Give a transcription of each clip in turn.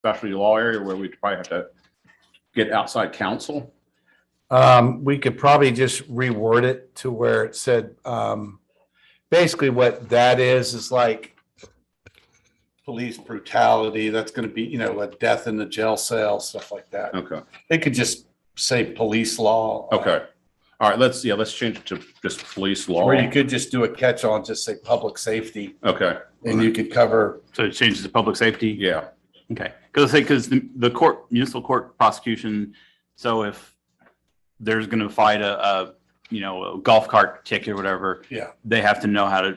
specialty law area where we'd probably have to get outside counsel? We could probably just reword it to where it said, basically what that is like police brutality. That's going to be, a death in the jail cell, stuff like that. Okay. They could just say police law. Okay. All right. Let's change it to just police law. Or you could just do a catch-all and just say public safety, Okay. and you could cover. So it changes to public safety? Yeah. Okay, because the municipal court prosecution, so if there's going to fight a golf cart ticket or whatever, Yeah. they have to know how.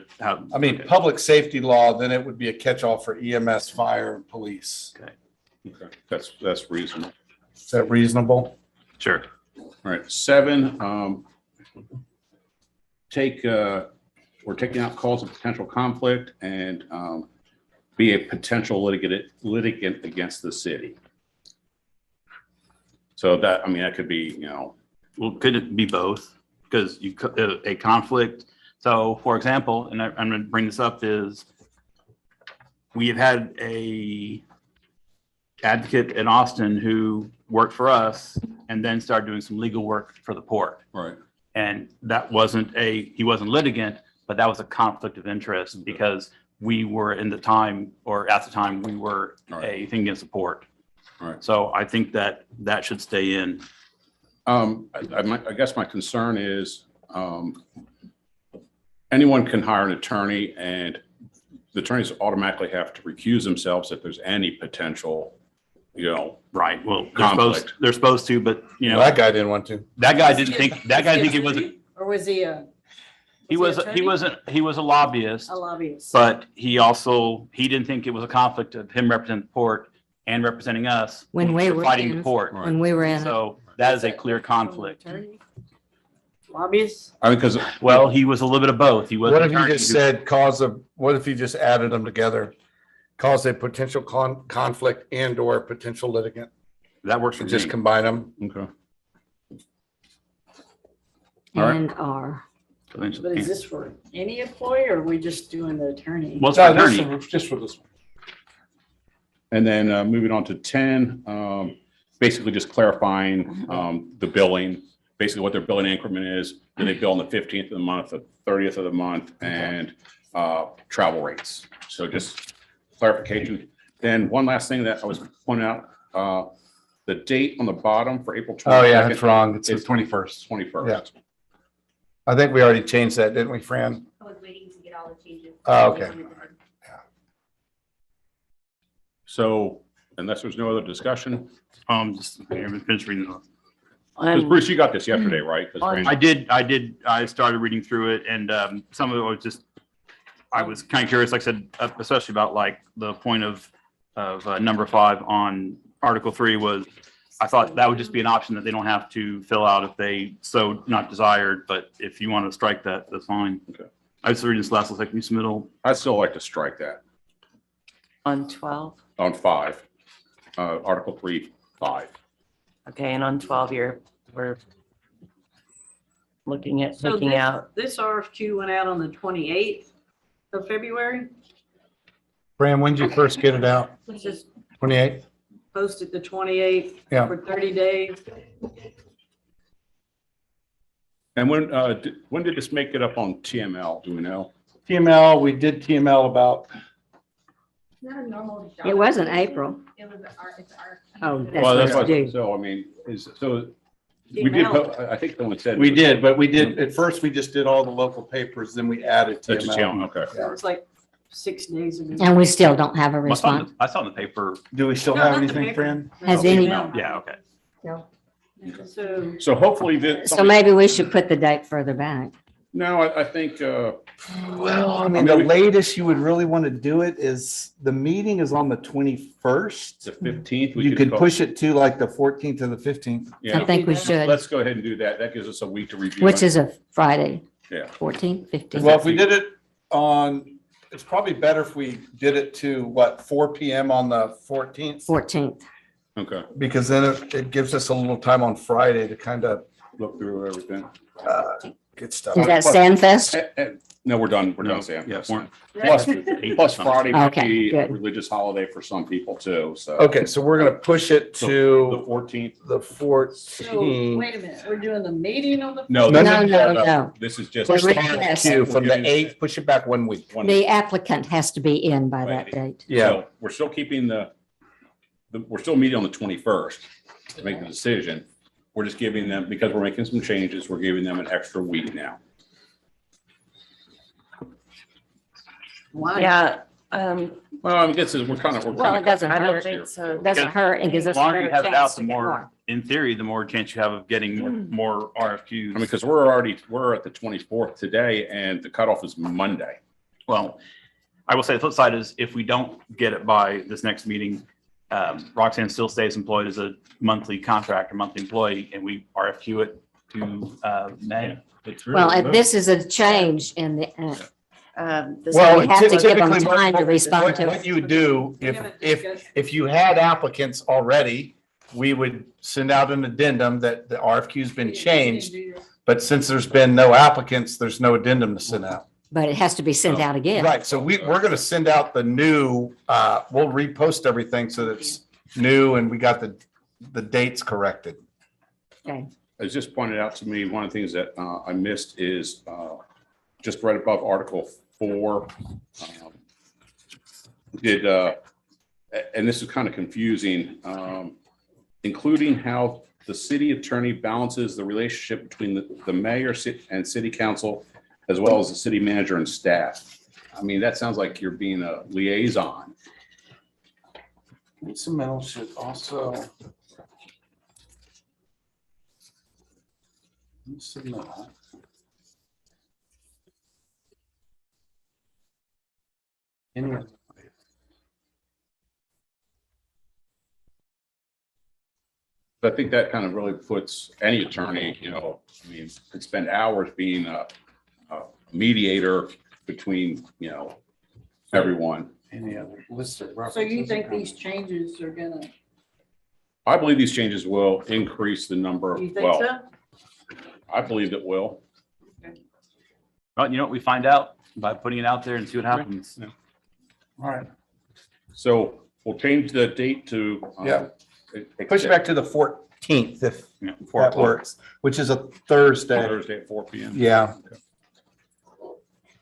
I mean, public safety law, then it would be a catch-all for EMS, fire, and police. Okay. That's reasonable. Is that reasonable? Sure. All right. 7, we're taking out cause of potential conflict and be a potential litigant against the city. So that could be, Well, could it be both? Because a conflict. So, for example, and I'm going to bring this up, is we have had a advocate in Austin who worked for us and then started doing some legal work for the port. right. And that he wasn't litigant, but that was a conflict of interest because we were at the time we were Right. a thing against the port. All right. So I think that should stay in. I guess my concern is anyone can hire an attorney and the attorneys automatically have to recuse themselves if there's any potential, Right. Well, conflict. they're supposed to, but That guy didn't want to. that guy didn't think it was. Or was he a? He was a lobbyist, A lobbyist. but he didn't think it was a conflict of him representing the port and representing us When we were fighting in- the port. Right. When we were in it. So that is a clear conflict. Lobbyist? Because Well, he was a little bit of both. He was. What an if you attorney just who- said what if you just added them together? Cause a potential conflict and or potential litigant, That works for and just me. combine them. okay. All right. And are. But is this for any employee or are we just doing the attorney? Well, it's for attorney. Just for this one. And then moving on to 10, basically just clarifying the billing, basically what their billing increment is. Do they bill on the 15th of the month, the 30th of the month, and travel rates. So just clarification. Then one last thing that I was pointing out, the date on the bottom for April 22nd. Oh, yeah, that's wrong. It's the It's 21st. 21st. I think we already changed that, didn't we, Fran? I was waiting to get all the changes. Oh, okay. So unless there's no other discussion, Just finish reading. because I'm- Bruce, you got this yesterday, right? 'Cause Randy- I did. I started reading through it, and some of it was just. I was kind of curious, like I said, especially about like the point of number 5 on Article 3 was. I thought that would just be an option that they don't have to fill out if they so not desired. But if you want to strike that, that's fine. Okay. I was reading this last like new submittal. I'd still like to strike that On 12, on 5, Article 3, 5. okay, and on 12, we're looking at So taking this- out, This RFQ went out on the 28th of February. Fran, when did you first get it out? It's just 28? posted the 28th Yeah. for 30 days. And when did this make it up on TML? Do we know? TML, we did TML about, Not a normal job. It wasn't April. It was it's our. Oh, Well, that's that's what what, it's due. so I mean, we did, I think someone said. we did, but we did, at first, we just did all the local papers, then we added That's a TML. TML, okay. It was like 6 days ago. And we still don't have a response. I saw in the paper. Do we still No, have not the anything, paper. Fran? Has No, any- email. Yeah. Okay. So So hopefully this. So maybe we should put the date further back. No, I think, Well, I mean, I the mean, we- latest you would really want to do it is, the meeting is on the 21st. the 15th. we You could go- push it to like the 14th or the 15th. I Yeah, think we should, let's go ahead and do that. That gives us a week to review. which it. is a Friday, Yeah. 14th, 15th. Well, if we did it on, it's probably better if we did it to what, 4 PM on the 14th? 14th. Okay, Because then it gives us a little time on Friday to kind of look through everything. get stuff. Is that Sandfest? No, we're done. We're No, done, Sam. yes. Plus Friday might Okay, be a good. religious holiday for some people too, so. Okay, so we're gonna push it The to 14th. the So, 14th. wait a minute, we're doing the meeting on the. No, No, this No, is- no, no. This is just. Push the request. RFQ from the 8th, push it back 1 week. One- The applicant has to be in by that Right. date. Yeah, So we're still keeping we're still meeting on the 21st to make the decision. We're just giving them, because we're making some changes, we're giving them an extra week now. Why? Yeah, Well, I mean, this is, we're kind of. Well, it doesn't I don't hurt. think so. It doesn't hurt and gives The us a longer you better have it out, chance the to get more, more. in theory, the more chance you have of getting more RFQs. I mean, because we're at the 24th today and the cutoff is Monday. Well, I will say the flip side is if we don't get it by this next meeting, Roxanne still stays employed as a monthly contractor, monthly employee, and we RFQ it to May. Well, this is a change in the, This- well, we have to give them typically what- time to respond to what it. you would do, if you had applicants already, we would send out an addendum that the RFQ's been changed. But since there's been no applicants, there's no addendum to send out. but it has to be sent out again. Right, so we're gonna send out the new, we'll repost everything so that it's new and we got the dates corrected. Okay. As just pointed out to me, one of the things that I missed is just right above Article 4. And this is kind of confusing, including how the city attorney balances the relationship between the mayor and city council, as well as the city manager and staff. I mean, that sounds like you're being a liaison. Submittal should also. Submittal. Any of I think that kind of really puts any attorney, I mean, could spend hours being a mediator between, everyone. any other listed So you references. think these changes are gonna, I believe these changes will increase the number. you think Well, so? I believe it will. Well, you know what we find out by putting it out there and see what happens. All right, So we'll change the date to. Yeah. push it back to the 14th if Yeah, that works, which is a Thursday. Thursday at 4 PM. Yeah,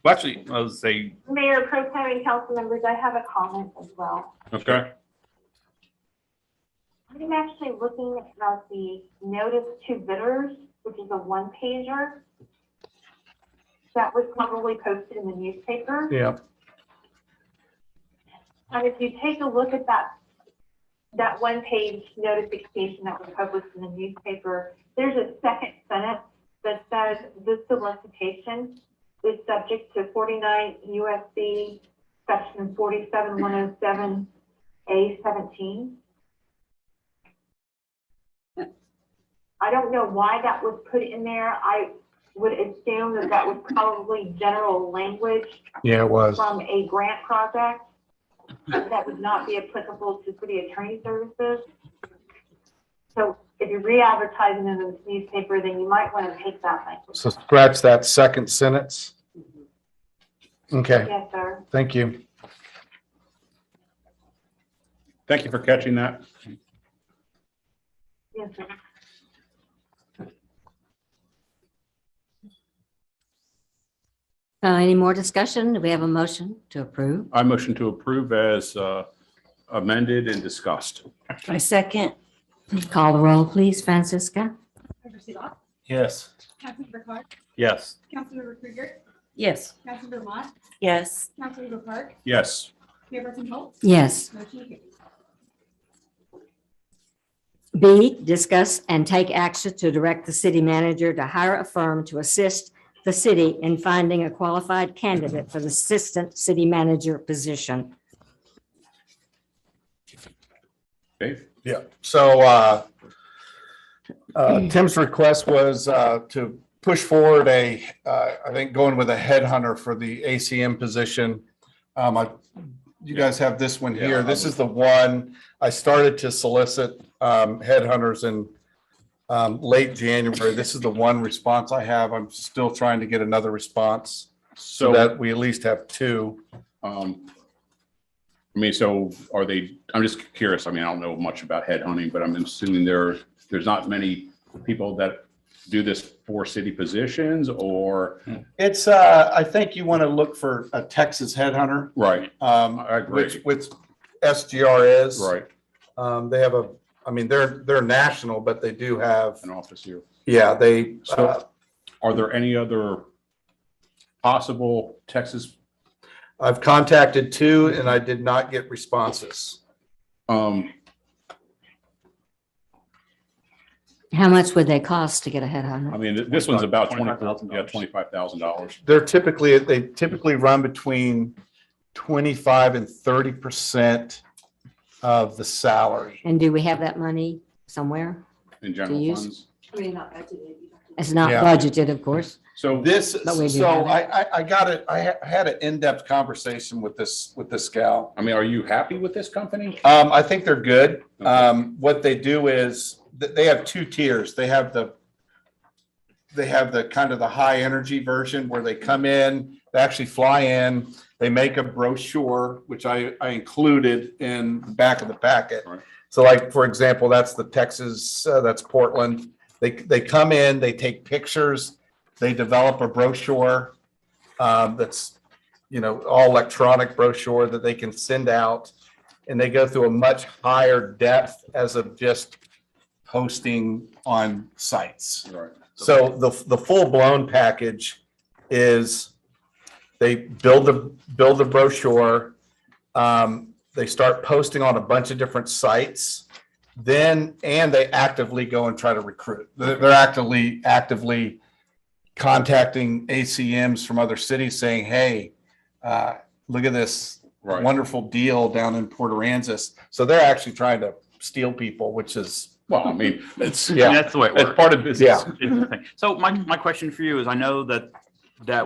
Well, actually, I was say, Mayor, Pro Tem and council members, I have a comment as well. Okay. I'm actually looking at the notice to bidders, which is a one pager. That was probably posted in the newspaper. yeah. And if you take a look at that one page notification that was published in the newspaper, there's a second sentence that says this solicitation is subject to 49 USC section 47107A17. I don't know why that was put in there. I would assume that that was probably general language Yeah, it was. from a grant project that would not be applicable to city attorney services. So if you're re-advertising in the newspaper, then you might want to take that language. So scratch that second sentence. Okay, Yes, sir. thank you. Thank you for catching that. Yes, sir. Any more discussion? Do we have a motion to approve? I motion to approve as amended and discussed. I second. Call the roll, please, Francisca. Councilmember Seelock, Yes. Councilmember Clark, yes. Councilmember Krieger, Yes. Councilmember Mott, Yes. Councilmember Park, Yes. Mayor Pro Tem Holt, Yes. motion carries. B, discuss and take action to direct the city manager to hire a firm to assist the city in finding a qualified candidate for the assistant city manager position. Dave? Yeah, so Tim's request was to push forward I think going with a headhunter for the ACM position. You guys have this one here. Yeah. This is the one I started to solicit headhunters in late January. This is the one response I have. I'm still trying to get another response. so So, that we at least have two. I mean, so are they, I'm just curious. I mean, I don't know much about headhunting, but I'm assuming there's not many people that do this for city positions or, It's, I think you want to look for a Texas headhunter, right, I agree. which SGR is. Right, They have I mean, they're national, but they do have, an office here. yeah, they, So are there any other possible Texas, I've contacted two and I did not get responses. How much would they cost to get a I headhunter? mean, this one's about $25,000. $25,000. They typically run between 25 and 30% of the salary. And do we have that money somewhere? In general use? funds. It's not Yeah. budgeted, of course. So, This, But we do so have I got it, I had an in-depth conversation with this gal. I mean, are you happy with this company? I think they're good. What they do is they have two tiers. They have the kind of the high energy version where they come in, they actually fly in, they make a brochure, which I included in the back of the packet. Right. So like, for example, that's the Texas, that's Portland. They come in, they take pictures, they develop a brochure that's, all electronic brochure that they can send out. And they go through a much higher depth as of just posting on sites. Right. So the full blown package is they build the brochure. They start posting on a bunch of different sites. And they actively go and try to recruit. They're actively contacting ACMs from other cities saying, hey, look at this Right. wonderful deal down in Port Aransas. So they're actually trying to steal people, which is, Well, I mean, it's, Yeah. And that's the way it it's works. part of business. Yeah. It's the thing. So my question for you is, I know that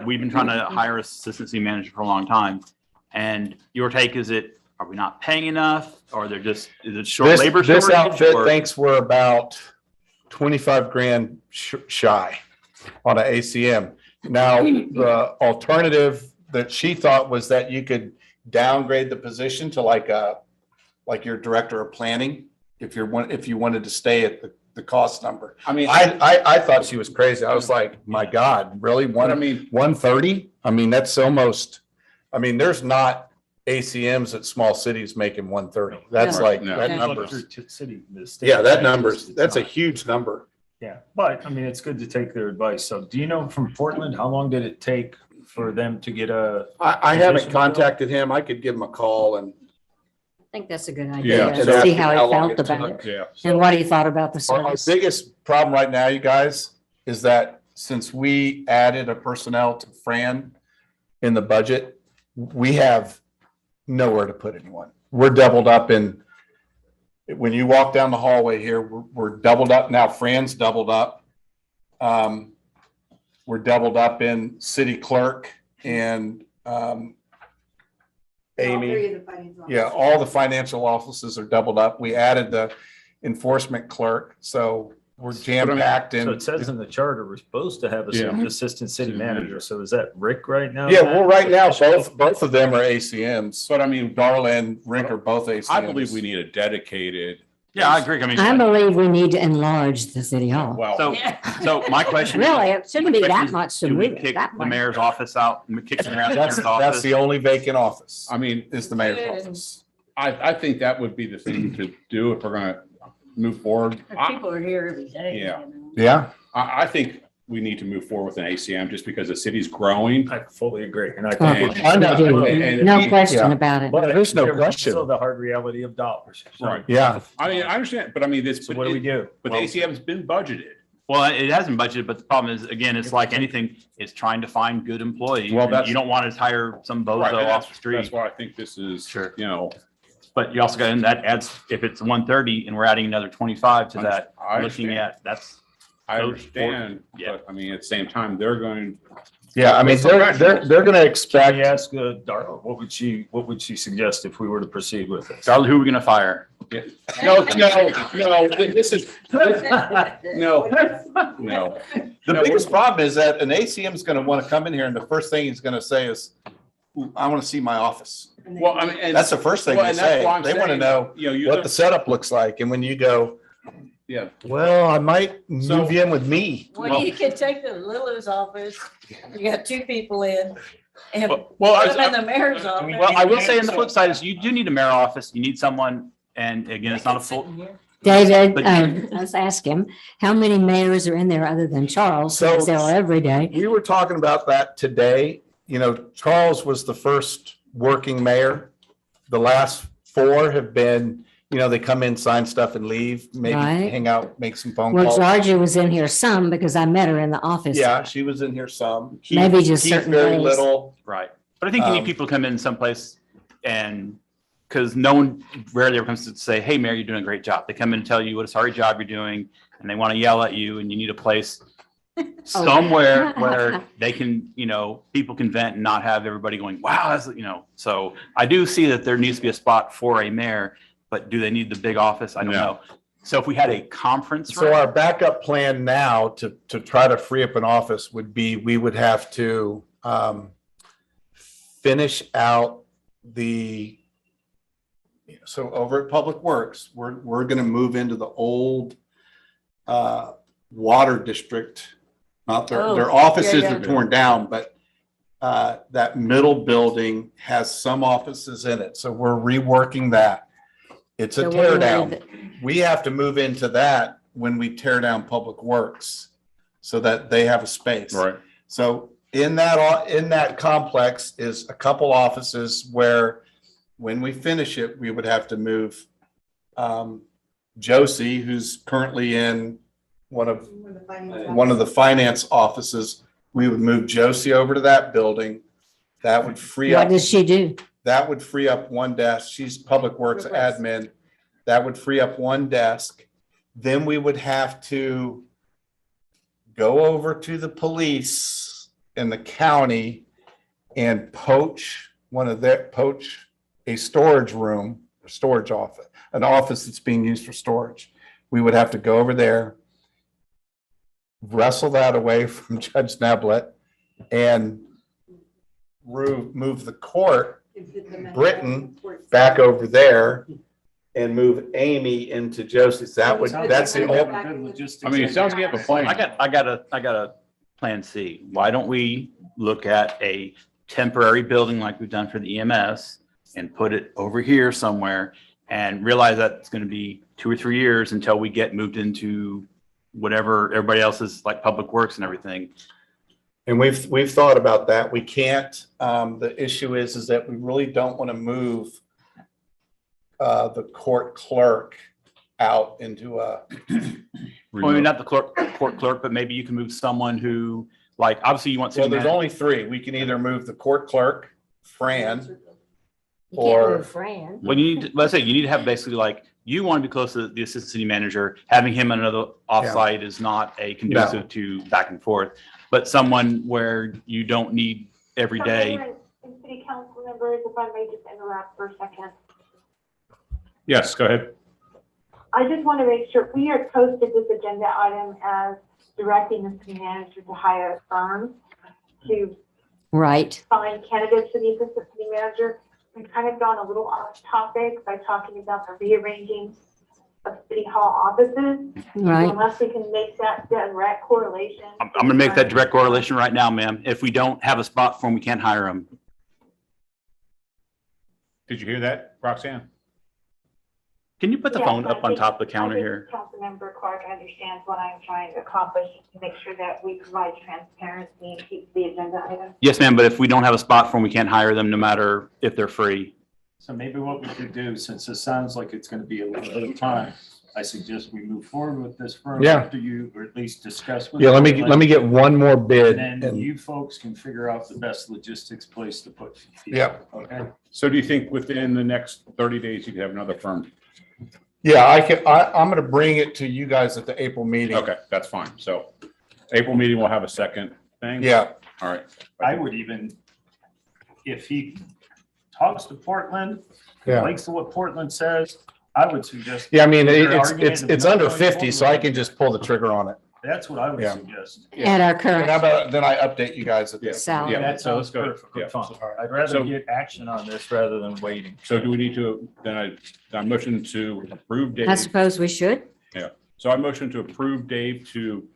we've been trying to hire assistant city manager for a long time. And your take is are we not paying enough? Or is it short labor this shortage? outfit or- thinks we're about 25 grand shy on an ACM. Now, the alternative that she thought was that you could downgrade the position to like your director of planning if you wanted to stay at the cost number. I mean, I thought she was crazy. I was like, my God, really? but I mean, 130? I mean, that's almost, there's not ACMs at small cities making 130. That's No. like, No. that Yeah. number's, yeah, that number's, that's a huge number. Yeah, but I mean, it's good to take their advice. So do you know from Portland, how long did it take for them to get a, I haven't contacted him. I could give him a call and I think that's a good Yeah. idea. And ask See him how how he long felt it about took. it yeah. and what he thought about the our service. biggest problem right now, you guys, is that since we added a personnel to Fran in the budget, we have nowhere to put anyone. We're doubled up when you walk down the hallway here, we're doubled up. Now Fran's doubled up. We're doubled up in city clerk and Amy. Yeah, all the financial offices are doubled up. We added the enforcement clerk, so we're jam packed so in. it says in the charter, we're supposed to have Yeah. a assistant city manager. So is that Rick right now? Yeah, well, right now, both of them are ACMs. But I mean, Darla and Rick are both ACMs. I believe we need a dedicated, Yeah, I agree. I mean, I believe we need to enlarge the city hall. well, so my question. Really, it shouldn't be that is, much Do to we move it kick that the way. mayor's office out, kick the mayor's That's office? the only vacant office, I mean, is the mayor's office. I think that would be the thing to do if we're gonna move forward. People are here every day. Yeah. Yeah, I think we need to move forward with an ACM just because the city's growing. I fully agree. And I Oh, think. I know. And- No question Yeah. about it. But There's no there's question. also the hard reality of dollars. So- Right. yeah. I mean, I understand, but I mean, this, So what do we do? but the ACM's been budgeted. Well, it hasn't budgeted, but the problem is, again, it's like anything, it's trying to find good employees. Well, and that's- You don't want to hire some Right, bozo and off the That's street. why I think this is, Sure. But you also got, and that adds, if it's 130 and we're adding another 25 to that, I looking understand. at, that's I So, understand, yeah. but I mean, at the same time, they're going, Yeah, I mean, they're gonna Can we expect, ask Darla, what would she suggest if we were to proceed with this? Charlie, who are we gonna fire? no, this is, no, no. the biggest problem is that an ACM is gonna wanna come in here and the first thing he's gonna say is, "Ooh, I wanna see my office." Well, I mean, and. That's the first thing well, they and that's say. why I'm They wanna saying, know you know, you what the setup looks like. And when you go, yeah, well, I might So- move you in with me. Well, you can take the Lulu's office, you got 2 people in, and put Well, them in the mayor's office. well, I will say on the flip side is you do need a mayor office. You need someone, and again, it's not a full. David, But- let's ask him, how many mayors are in there other than Charles? So- He's there every day. We were talking about that today. You know, Charles was the first working mayor. The last 4 have been, you know, they come in, sign stuff and leave, maybe Right. hang out, make some phone Well, calls. Georgia was in here some because I met her in the office. Yeah, she was in here some. Maybe just Keith certain very days. little. Right. But I think you need people to come in someplace and, because no one rarely ever comes to say, hey, Mayor, you're doing a great job. They come in and tell you what a sorry job you're doing, and they want to yell at you, and you need a place somewhere where they can, you know, people can vent and not have everybody going, wow, that's, you know. So I do see that there needs to be a spot for a mayor, but do they need the big office? I don't No. know. So if we had a conference So room, our backup plan now to try to free up an office would be, we would have to finish out the, so over at Public Works, we're gonna move into the old water district. Not Oh, their offices yeah, are torn down, but that middle building has some offices in it. So we're reworking that. It's a So tear we're down. gonna- We have to move into that when we tear down Public Works so that they have a space. right. So in that complex is a couple offices where when we finish it, we would have to move Josie, who's currently in one of the finance offices. We would move Josie over to that building. That would free What up, does she do? that would free up one desk. She's Public Works admin. That would free up one desk. Then we would have to go over to the police in the county and poach a storage room, storage office, an office that's being used for storage. We would have to go over there, wrestle that away from Judge Neblett, and move the court, Britain, back over there and move Amy into Josie's. That's the old. I mean, it sounds like you have a plan. I got a plan C. Why don't we look at a temporary building like we've done for the EMS and put it over here somewhere and realize that it's going to be 2 or 3 years until we get moved into whatever everybody else is, like Public Works and everything. And we've thought about that. We can't, the issue is that we really don't want to move the court clerk out into a, Well, maybe not the court clerk, but maybe you can move someone who, like, obviously you want. well, city there's manager- only 3. We can either move the court clerk, Fran, You can't Or- move Fran. Well, you need, let's say you need to have basically like, you want to be close to the assistant city manager. Having him on another offsite is not a conducive to back and forth, but someone where you don't need every day. Mayor and city council members, if I may just interrupt for a second. Yes, go ahead. I just want to make sure, we have posted this agenda item as directing the city manager to hire firms to Right. find candidates for the assistant city manager. We've kind of gone a little off topic by talking about the rearranging of city hall offices. Right. Unless we can make that direct correlation. I'm going to make that direct correlation right now, ma'am. If we don't have a spot for him, we can't hire him. Did you hear that, Roxanne? Can you put the Yes, phone I up on think- top of the counter I think here? Councilmember Clark understands what I'm trying to accomplish, to make sure that we provide transparency and keep the agenda item. Yes, ma'am, but if we don't have a spot for him, we can't hire them no matter if they're free. So maybe what we could do, since it sounds like it's gonna be a little bit of time, I suggest we move forward with this firm Yeah. after you, or at least discuss with. yeah, let me them. get one more bid. And then And you folks can figure out the best logistics place to put. people, Yep. Okay? So do you think within the next 30 days you could have another firm? Yeah, I'm gonna bring it to you guys at the April meeting. Okay, that's fine. So April meeting, we'll have a second thing. Yeah, All right. I would even, if he talks to Portland, Yeah. likes to what Portland says, I would suggest, yeah, I mean, Your it's, argument it's, of it's not under going 50, so I forward. can just pull the trigger on it. that's what I would Yeah. suggest. At our And current how about, then I update you guys at this. salary. Yeah, That so let's sounds go. perfectly Yeah. fine. So- I'd rather So- get action on this rather than waiting. So do we need to, then I motion to approve Dave. I suppose we should. So I motion to approve Dave to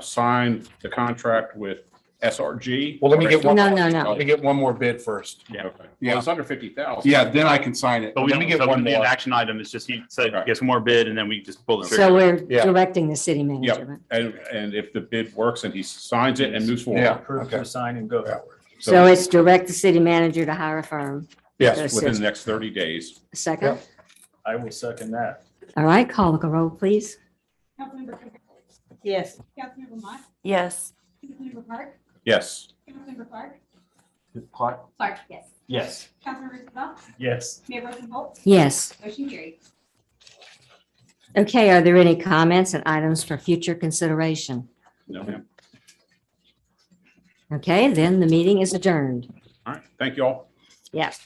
sign the contract with SRG. Well, let me get one. No, no, no. Let me get one more bid first. Okay. Well, Yeah. it's under 50,000. Yeah, then I can sign it. But we Let me don't, get so one the more. action item is just, he said, Okay. get some more bid and then we just pull the So trigger. we're Yeah. directing the city manager. And if the bid works and he signs it and moves forward. Yeah. Approve okay. to sign and go Yeah. forward. So it's direct the city manager to hire a firm. Yes, Within the next 30 days. Second. I will second that. All right, call the roll, please. Councilmember Cook, Yes. Councilmember Mott, Yes. Councilmember Park, Yes. Councilmember Clark, Clark? Clark, yes. Yes. Councilmember Isabel, Yes. Mayor Pro Tem Holt, Yes. motion carried. Okay, are there any comments and items for future consideration? No, ma'am. Okay, then the meeting is adjourned. All right. Thank you all. Yes.